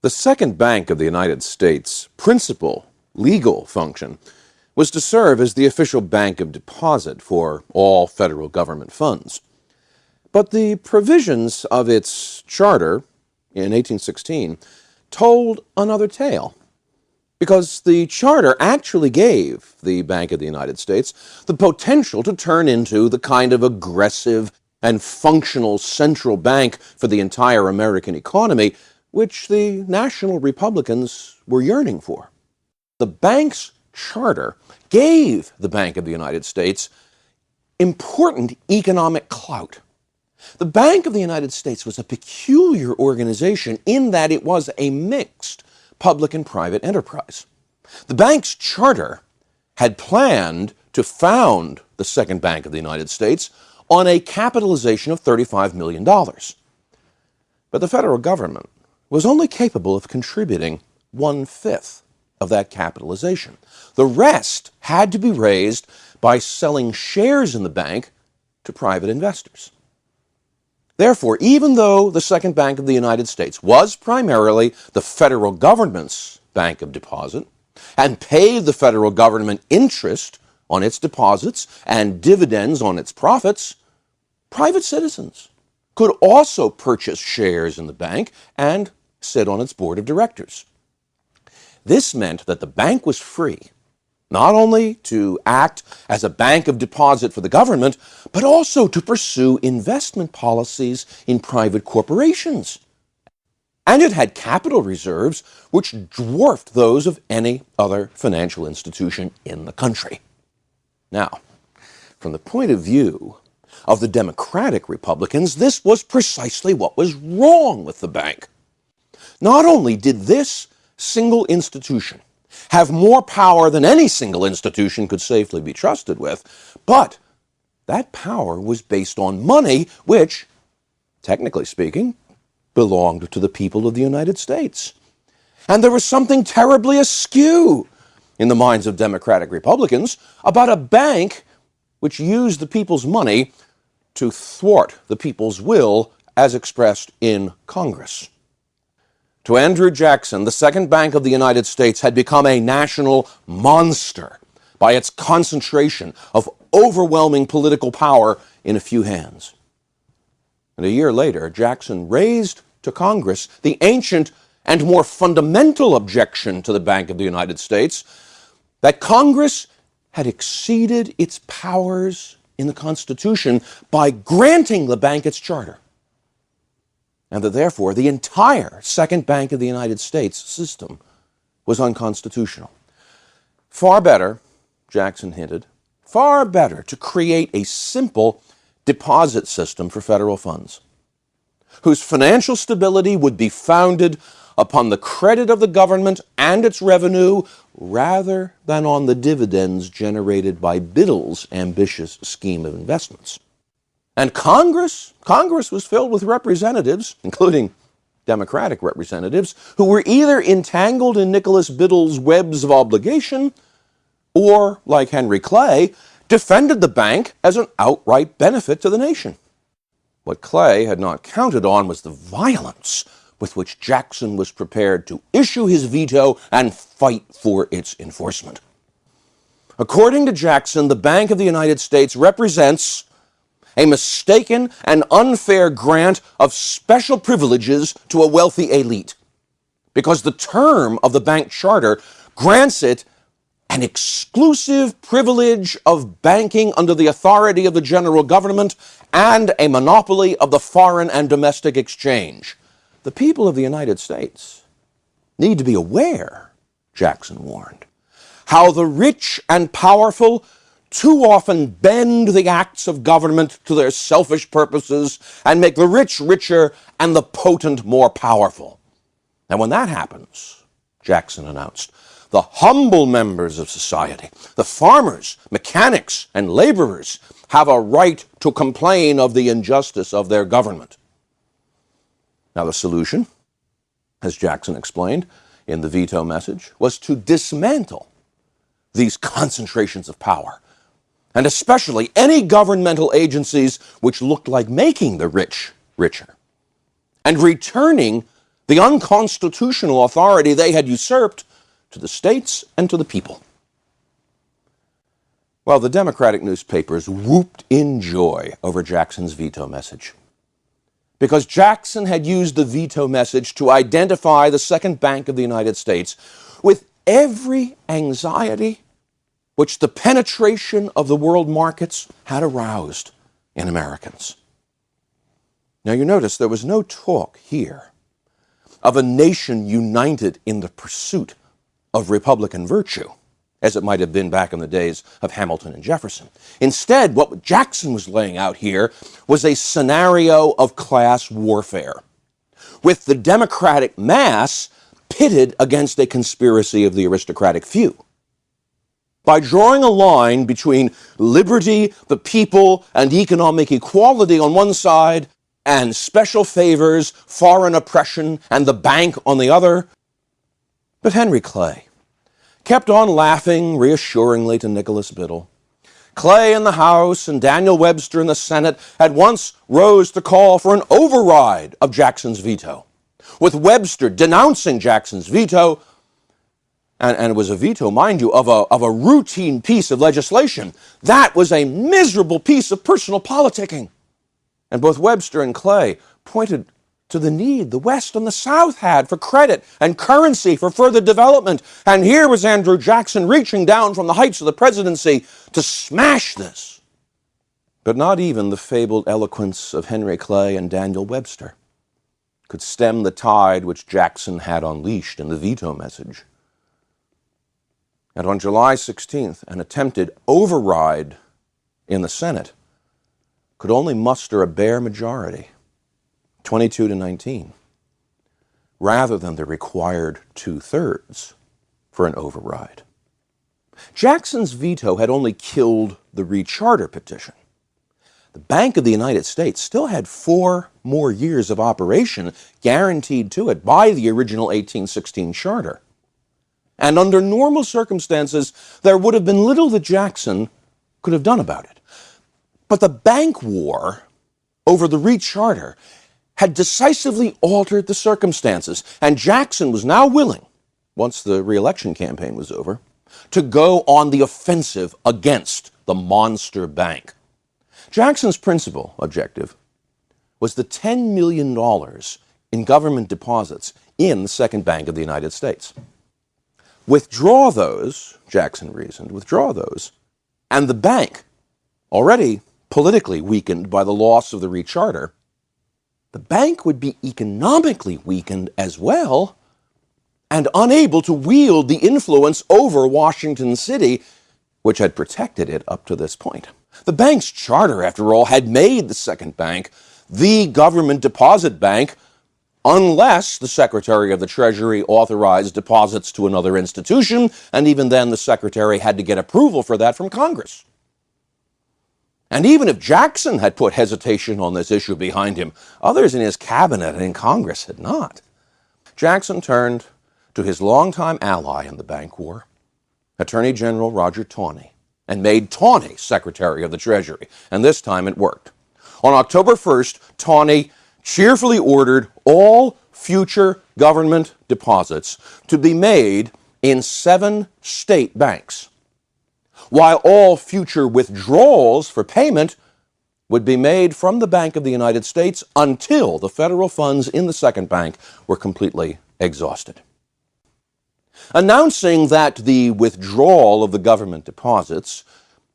The Second Bank of the United States' principal legal function was to serve as the official bank of deposit for all federal government funds. But the provisions of its charter in 1816 told another tale, because the charter actually gave the Bank of the United States the potential to turn into the kind of aggressive and functional central bank for the entire American economy which the national Republicans were yearning for. The bank's charter gave the Bank of the United States important economic clout. The Bank of the United States was a peculiar organization in that it was a mixed public and private enterprise. The bank's charter had planned to found the Second Bank of the United States on a capitalization of $35 million. But the federal government was only capable of contributing 1/5 of that capitalization. The rest had to be raised by selling shares in the bank to private investors. Therefore, even though the Second Bank of the United States was primarily the federal government's bank of deposit and paid the federal government interest on its deposits and dividends on its profits, private citizens could also purchase shares in the bank and sit on its board of directors. This meant that the bank was free not only to act as a bank of deposit for the government, but also to pursue investment policies in private corporations. And it had capital reserves which dwarfed those of any other financial institution in the country. Now, from the point of view of the Democratic Republicans, this was precisely what was wrong with the bank. Not only did this single institution have more power than any single institution could safely be trusted with, but that power was based on money which, technically speaking, belonged to the people of the United States. And there was something terribly askew in the minds of Democratic Republicans about a bank which used the people's money to thwart the people's will as expressed in Congress. To Andrew Jackson, the Second Bank of the United States had become a national monster by its concentration of overwhelming political power in a few hands. And a year later, Jackson raised to Congress the ancient and more fundamental objection to the Bank of the United States that Congress had exceeded its powers in the Constitution by granting the bank its charter, and that therefore the entire Second Bank of the United States system was unconstitutional. Far better, Jackson hinted, far better to create a simple deposit system for federal funds, whose financial stability would be founded upon the credit of the government and its revenue rather than on the dividends generated by Biddle's ambitious scheme of investments. And Congress was filled with representatives, including Democratic representatives, who were either entangled in Nicholas Biddle's webs of obligation or, like Henry Clay, defended the bank as an outright benefit to the nation. What Clay had not counted on was the violence with which Jackson was prepared to issue his veto and fight for its enforcement. According to Jackson, the Bank of the United States represents a mistaken and unfair grant of special privileges to a wealthy elite, because the term of the bank charter grants it an exclusive privilege of banking under the authority of the general government and a monopoly of the foreign and domestic exchange. The people of the United States need to be aware, Jackson warned, how the rich and powerful too often bend the acts of government to their selfish purposes and make the rich richer and the potent more powerful. And when that happens, Jackson announced, the humble members of society, the farmers, mechanics, and laborers, have a right to complain of the injustice of their government. Now, the solution, as Jackson explained in the veto message, was to dismantle these concentrations of power, and especially any governmental agencies which looked like making the rich richer, and returning the unconstitutional authority they had usurped to the states and to the people. Well, the Democratic newspapers whooped in joy over Jackson's veto message, because Jackson had used the veto message to identify the Second Bank of the United States with every anxiety which the penetration of the world markets had aroused in Americans. Now you notice there was no talk here of a nation united in the pursuit of Republican virtue, as it might have been back in the days of Hamilton and Jefferson. Instead, what Jackson was laying out here was a scenario of class warfare, with the democratic mass pitted against a conspiracy of the aristocratic few. By drawing a line between liberty, the people, and economic equality on one side, and special favors, foreign oppression, and the bank on the other. But Henry Clay kept on laughing reassuringly to Nicholas Biddle. Clay in the House and Daniel Webster in the Senate at once rose to call for an override of Jackson's veto, with Webster denouncing Jackson's veto, and it was a veto, mind you, of a routine piece of legislation. That was a miserable piece of personal politicking. And both Webster and Clay pointed to the need the West and the South had for credit and currency for further development. And here was Andrew Jackson reaching down from the heights of the presidency to smash this. But not even the fabled eloquence of Henry Clay and Daniel Webster could stem the tide which Jackson had unleashed in the veto message. And on July 16th, an attempted override in the Senate could only muster a bare majority, 22-19, rather than the required 2/3 for an override. Jackson's veto had only killed the recharter petition. The Bank of the United States still had 4 more years of operation guaranteed to it by the original 1816 charter. And under normal circumstances, there would have been little that Jackson could have done about it. But the bank war over the recharter had decisively altered the circumstances, and Jackson was now willing, once the re-election campaign was over, to go on the offensive against the monster bank. Jackson's principal objective was the $10 million in government deposits in the Second Bank of the United States. Withdraw those, Jackson reasoned, withdraw those, and the bank, already politically weakened by the loss of the recharter, the bank would be economically weakened as well and unable to wield the influence over Washington City, which had protected it up to this point. The bank's charter, after all, had made the Second Bank the government deposit bank unless the Secretary of the Treasury authorized deposits to another institution, and even then the Secretary had to get approval for that from Congress. And even if Jackson had put hesitation on this issue behind him, others in his cabinet and in Congress had not. Jackson turned to his longtime ally in the bank war, Attorney General Roger Taney, and made Taney Secretary of the Treasury. And this time it worked. On October 1st, Taney cheerfully ordered all future government deposits to be made in 7 state banks, while all future withdrawals for payment would be made from the Bank of the United States until the federal funds in the Second Bank were completely exhausted. Announcing that the withdrawal of the government deposits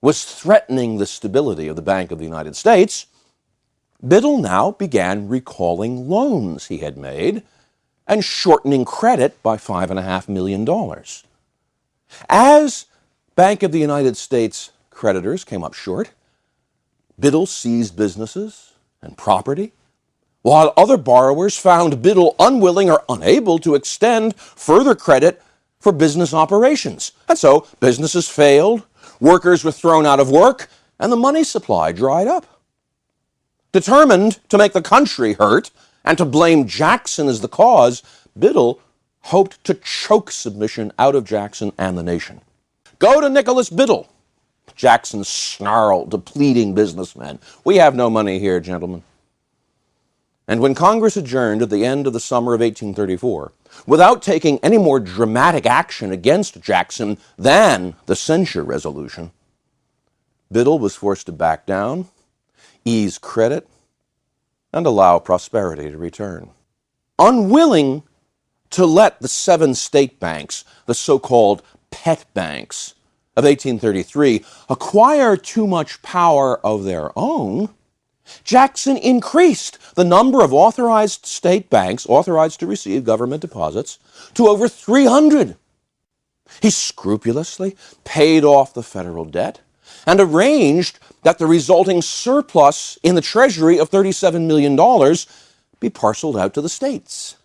was threatening the stability of the Bank of the United States, Biddle now began recalling loans he had made and shortening credit by $5.5 million. As Bank of the United States creditors came up short, Biddle seized businesses and property, while other borrowers found Biddle unwilling or unable to extend further credit for business operations. And so businesses failed, workers were thrown out of work, and the money supply dried up. Determined to make the country hurt and to blame Jackson as the cause, Biddle hoped to choke submission out of Jackson and the nation. "Go to Nicholas Biddle," Jackson snarled to pleading businessmen. "We have no money here, gentlemen." And when Congress adjourned at the end of the summer of 1834, without taking any more dramatic action against Jackson than the censure resolution, Biddle was forced to back down, ease credit, and allow prosperity to return. Unwilling to let the 7 state banks, the so-called pet banks of 1833, acquire too much power of their own, Jackson increased the number of authorized state banks authorized to receive government deposits to over 300. He scrupulously paid off the federal debt and arranged that the resulting surplus in the Treasury of $37 million be parceled out to the states.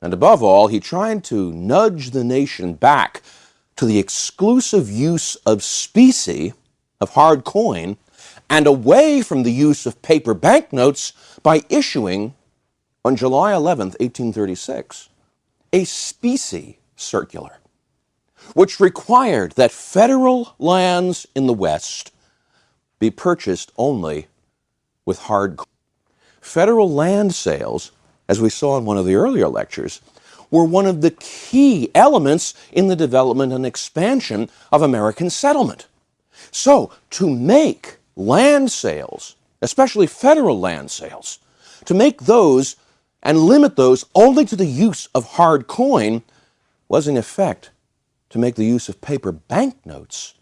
And above all, he tried to nudge the nation back to the exclusive use of specie, of hard coin, and away from the use of paper banknotes by issuing, on July 11, 1836, a specie circular, which required that federal lands in the West be purchased only with hard coin. Federal land sales, as we saw in one of the earlier lectures, were one of the key elements in the development and expansion of American settlement. So, to make land sales, especially federal land sales, to make those and limit those only to the use of hard coin was, in effect, to make the use of paper banknotes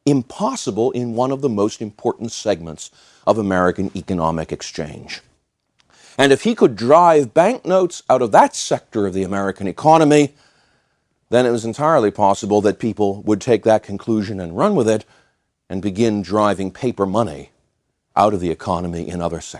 impossible in one of the most important segments of American economic exchange. And if he could drive banknotes out of that sector of the American economy, then it was entirely possible that people would take that conclusion and run with it and begin driving paper money out of the economy in other sectors.